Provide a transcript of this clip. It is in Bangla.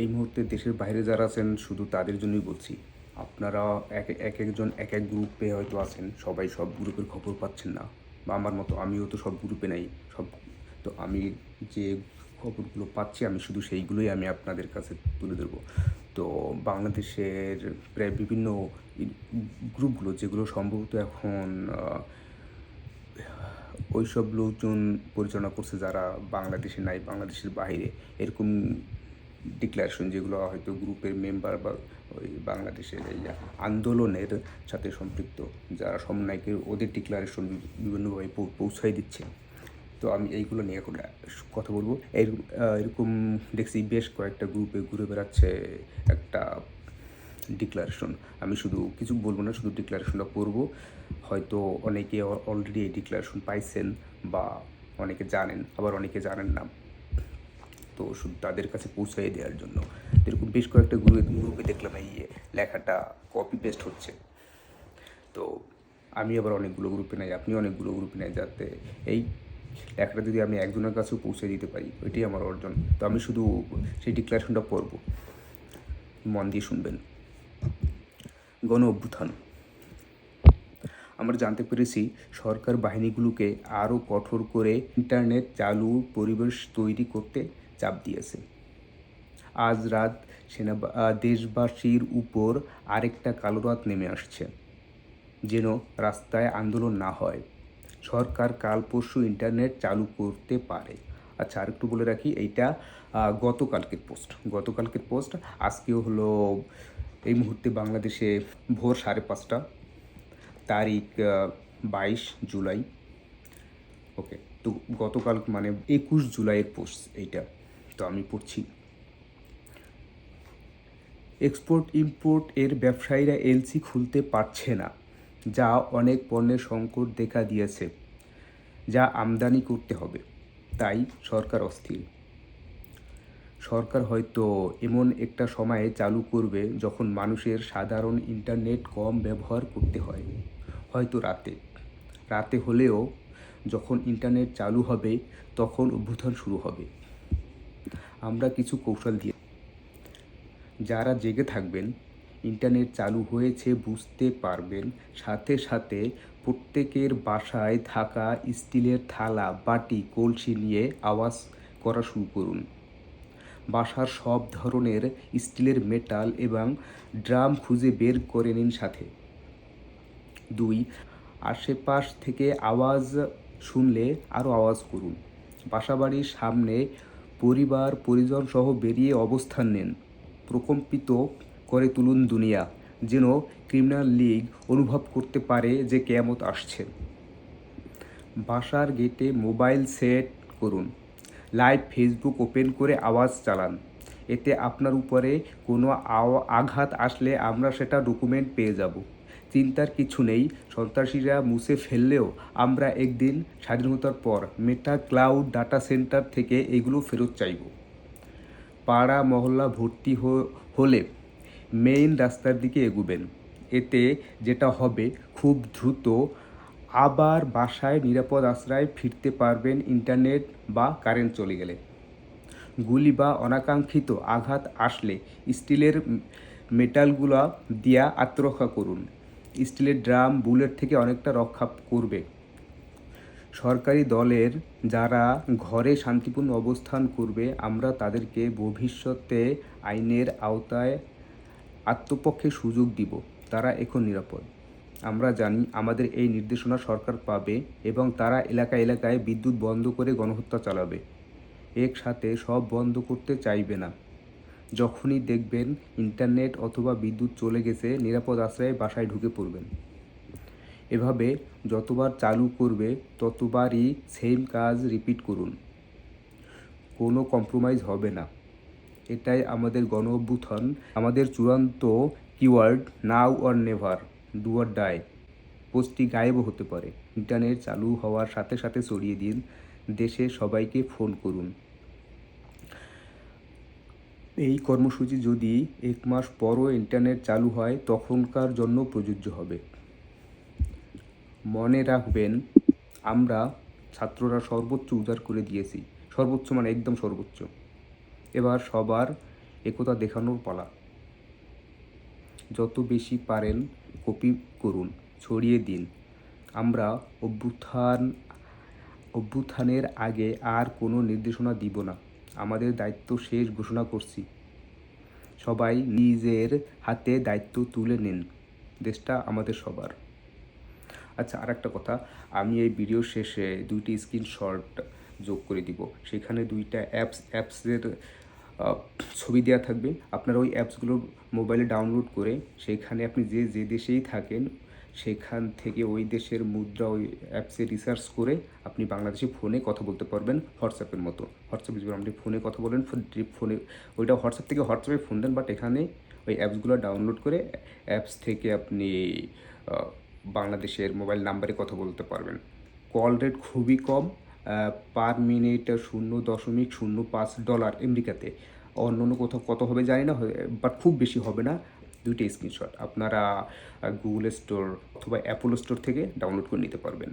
এই মুহূর্তে দেশের বাইরে যারা আছেন শুধু তাদের জন্যই বলছি। আপনারা একেকজন এক এক গ্রুপে হয়তো আছেন। সবাই সব গ্রুপের খবর পাচ্ছেন না। বা আমার মতো আমিও তো সব গ্রুপে নাই। সব তো আমি যে খবরগুলো পাচ্ছি আমি শুধু সেইগুলোই আমি আপনাদের কাছে তুলে ধরবো। তো বাংলাদেশের প্রায় বিভিন্ন গ্রুপগুলো যেগুলো সম্ভবত এখন ওইসব লোকজন পরিচালনা করছে যারা বাংলাদেশে নাই, বাংলাদেশের বাইরে, এরকম ডিক্লারেশন যেগুলো হয়তো গ্রুপের মেম্বার বা ওই বাংলাদেশের এই আন্দোলনের সাথে সম্পৃক্ত যারা সমন্বয়কে ওদের ডিক্লারেশন বিভিন্নভাবে পৌঁছাই দিচ্ছে। তো আমি এইগুলো নিয়ে এখন কথা বলবো। এরকম দেখছি বেশ কয়েকটা গ্রুপে ঘুরে বেড়াচ্ছে একটা ডিক্লারেশন। আমি শুধু কিছু বলবো না, শুধু ডিক্লারেশনটা পড়বো। হয়তো অনেকে অলরেডি এই ডিক্লারেশন পাইছেন বা অনেকে জানেন, আবার অনেকে জানেন না। তো শুধু তাদের কাছে পৌঁছাই দেওয়ার জন্য এরকম বেশ কয়েকটা গ্রুপে দেখলাম এই লেখাটা কপি পেস্ট হচ্ছে। তো আমি আবার অনেকগুলো গ্রুপে নাই, আপনি অনেকগুলো গ্রুপে নাই, যাতে এই লেখাটা যদি আমি একজনের কাছেও পৌঁছে দিতে পারি ওইটাই আমার অর্জন। তো আমি শুধু সেই ডিক্লারেশনটা পড়ব, মন দিয়ে শুনবেন। গণ অভ্যুত্থান। আমরা জানতে পেরেছি সরকার বাহিনীগুলোকে আরও কঠোর করে ইন্টারনেট চালু পরিবেশ তৈরি করতে চাপ দিয়েছে। আজ রাত দেশবাসীর উপর আরেকটা কালো রাত নেমে আসছে, যেন রাস্তায় আন্দোলন না হয়। সরকার কাল পরশু ইন্টারনেট চালু করতে পারে। আচ্ছা, আরেকটু বলে রাখি, এইটা গতকালকের পোস্ট। আজকেও হলো এই মুহূর্তে বাংলাদেশে ভোর 5:30, তারিখ 22 জুলাই। ওকে, তো গতকাল মানে 21 জুলাইয়ের পোস্ট এইটা। তো আমি পড়ছি। এক্সপোর্ট ইম্পোর্ট এর ব্যবসায়ীরা এলসি খুলতে পারছে না, যা অনেক পণ্যের সংকট দেখা দিয়েছে, যা আমদানি করতে হবে। তাই সরকার অস্থির। সরকার হয়তো এমন একটা সময়ে চালু করবে যখন মানুষের সাধারণ ইন্টারনেট কম ব্যবহার করতে হয়। হয়তো রাতে হলেও যখন ইন্টারনেট চালু হবে তখন অভ্যুত্থান শুরু হবে। আমরা কিছু কৌশল দিয়ে যারা জেগে থাকবেন, ইন্টারনেট চালু হয়েছে বুঝতে পারবেন সাথে সাথে প্রত্যেকের বাসায় থাকা স্টিলের থালা, বাটি, কলসি নিয়ে আওয়াজ করা শুরু করুন। বাসার সব ধরনের স্টিলের মেটাল এবং ড্রাম খুঁজে বের করে নিন সাথে। 2, আশেপাশ থেকে আওয়াজ শুনলে আরও আওয়াজ করুন। বাসাবাড়ির সামনে পরিবার পরিজন সহ বেরিয়ে অবস্থান নেন। প্রকম্পিত করে তুলুন দুনিয়া, যেন ক্রিমিনাল লিগ অনুভব করতে পারে যে কিয়ামত আসছে। বাসার গেটে মোবাইল সেট করুন। লাইভ ফেসবুক ওপেন করে আওয়াজ চালান। এতে আপনার উপরে কোনো আঘাত আসলে আমরা সেটা ডকুমেন্ট পেয়ে যাব। চিন্তার কিছু নেই, সন্ত্রাসীরা মুছে ফেললেও আমরা একদিন স্বাধীনতার পর মেটা ক্লাউড ডাটা সেন্টার থেকে এগুলো ফেরত চাইব। পাড়া মহল্লা ভর্তি হলে মেইন রাস্তার দিকে এগুবেন। এতে যেটা হবে, খুব দ্রুত আবার বাসায় নিরাপদ আশ্রয় ফিরতে পারবেন ইন্টারনেট বা কারেন্ট চলে গেলে। গুলি বা অনাকাঙ্ক্ষিত আঘাত আসলে স্টিলের মেটালগুলো দিয়া আত্মরক্ষা করুন। স্টিলের ড্রাম বুলেট থেকে অনেকটা রক্ষা করবে। সরকারি দলের যারা ঘরে শান্তিপূর্ণ অবস্থান করবে, আমরা তাদেরকে ভবিষ্যতে আইনের আওতায় আত্মপক্ষে সুযোগ দিব। তারা এখন নিরাপদ। আমরা জানি আমাদের এই নির্দেশনা সরকার পাবে এবং তারা এলাকায় এলাকায় বিদ্যুৎ বন্ধ করে গণহত্যা চালাবে। একসাথে সব বন্ধ করতে চাইবে না। যখনই দেখবেন ইন্টারনেট অথবা বিদ্যুৎ চলে গেছে, নিরাপদ আশ্রয়ে বাসায় ঢুকে পড়বেন। এভাবে যতবার চালু করবে ততবারই সেম কাজ রিপিট করুন। কোনো কম্প্রোমাইজ হবে না। এটাই আমাদের গণ অভ্যুত্থান। আমাদের চূড়ান্ত keyword now or never, do or die. পোস্টটি গায়েবও হতে পারে। ইন্টারনেট চালু হওয়ার সাথে সাথে ছড়িয়ে দিন। দেশের সবাইকে ফোন করুন। এই কর্মসূচি যদি 1 মাস পরও ইন্টারনেট চালু হয় তখনকার জন্য প্রযোজ্য হবে। মনে রাখবেন, আমরা ছাত্ররা সর্বোচ্চ উজাড় করে দিয়েছি। সর্বোচ্চ মানে একদম সর্বোচ্চ। এবার সবার একথা দেখানোর পালা। যত বেশি পারেন কপি করুন, ছড়িয়ে দিন। আমরা অভ্যুত্থানের আগে আর কোনো নির্দেশনা দিব না। আমাদের দায়িত্ব শেষ ঘোষণা করছি। সবাই নিজের হাতে দায়িত্ব তুলে নিন। দেশটা আমাদের সবার। আচ্ছা, আর একটা কথা, আমি এই ভিডিওর শেষে 2টি স্ক্রিনশট যোগ করে দিব। সেখানে 2টা অ্যাপসের ছবি দেওয়া থাকবে। আপনারা ওই অ্যাপসগুলো মোবাইলে ডাউনলোড করে সেখানে আপনি যে দেশেই থাকেন সেখান থেকে ওই দেশের মুদ্রা ওই অ্যাপসে রিসার্চ করে আপনি বাংলাদেশে ফোনে কথা বলতে পারবেন, হোয়াটসঅ্যাপের মতো। হোয়াটসঅ্যাপে যেমন আপনি ফোনে কথা বলেন, ফোনে ওইটা হোয়াটসঅ্যাপ থেকে হোয়াটসঅ্যাপে ফোন দেন, বাট এখানে ওই অ্যাপসগুলো ডাউনলোড করে অ্যাপস থেকে আপনি বাংলাদেশের মোবাইল নাম্বারে কথা বলতে পারবেন। কল রেট খুবই কম, পার মিনিট $0.05 আমেরিকাতে। অন্য কোথাও কত হবে জানি না, বাট খুব বেশি হবে না। 2টি স্ক্রিনশট আপনারা গুগল স্টোর অথবা অ্যাপল স্টোর থেকে ডাউনলোড করে নিতে পারবেন।